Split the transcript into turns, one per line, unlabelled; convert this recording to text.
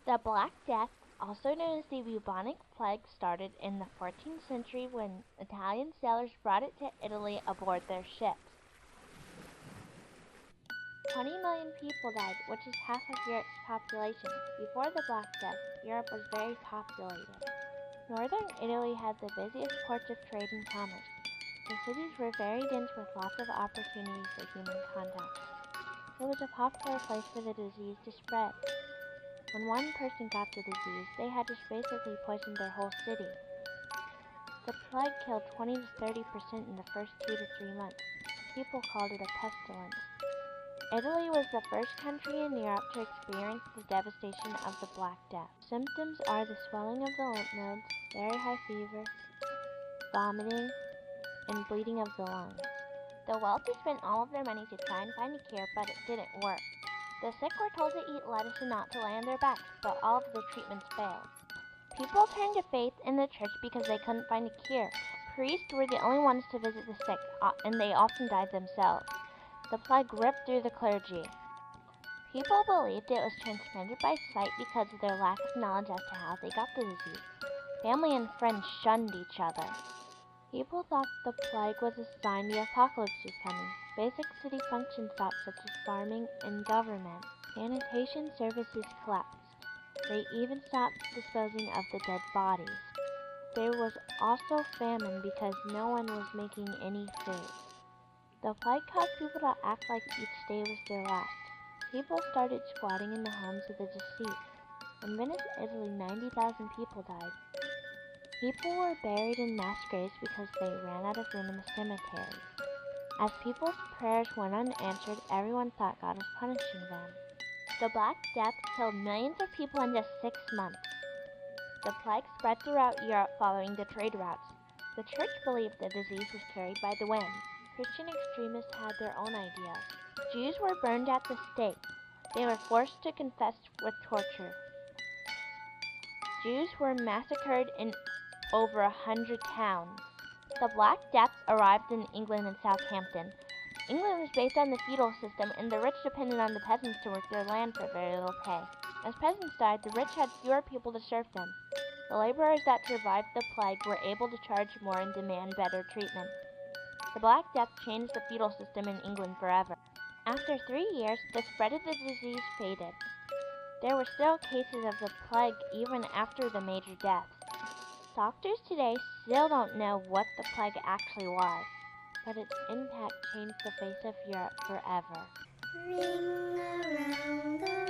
The Black Death, also known as the Bubonic Plague, started in the 14th century when Italian sailors brought it to Italy aboard their ships. 20 million people died, which is half of Europe's population. Before the Black Death, Europe was very populated. Northern Italy had the busiest ports of trade and commerce. The cities were very dense with lots of opportunities for human contact. It was a popular place for the disease to spread. When one person got the disease, they had to basically poison their whole city. The plague killed 20 to 30% in the first 2 to 3 months. People called it a pestilence. Italy was the first country in Europe to experience the devastation of the Black Death. Symptoms are the swelling of the lymph nodes, very high fever, vomiting, and bleeding of the lungs. The wealthy spent all of their money to try and find a cure, but it didn't work. The sick were told to eat lettuce and not to lay on their backs, but all of the treatments failed. People turned to faith in the church because they couldn't find a cure. Priests were the only ones to visit the sick, and they often died themselves. The plague ripped through the clergy. People believed it was transmitted by sight because of their lack of knowledge as to how they got the disease. Family and friends shunned each other. People thought the plague was a sign the apocalypse was coming. Basic city functions stopped, such as farming and government. Sanitation services collapsed. They even stopped disposing of the dead bodies. There was also famine because no one was making any food. The plague caused people to act like each day was their last. People started squatting in the homes of the deceased. In Venice, Italy, 90,000 people died. People were buried in mass graves because they ran out of room in the cemeteries. As people's prayers went unanswered, everyone thought God was punishing them. The Black Death killed millions of people in just 6 months. The plague spread throughout Europe following the trade routes. The church believed the disease was carried by the wind. Christian extremists had their own ideas. Jews were burned at the stake. They were forced to confess with torture. Jews were massacred in over 100 towns. The Black Death arrived in England and Southampton. England was based on the feudal system, and the rich depended on the peasants to work their land for very little pay. As peasants died, the rich had fewer people to serve them. The laborers that survived the plague were able to charge more and demand better treatment. The Black Death changed the feudal system in England forever. After 3 years, the spread of the disease faded. There were still cases of the plague even after the major deaths. Doctors today still don't know what the plague actually was, but its impact changed the face of Europe forever.
Ring around the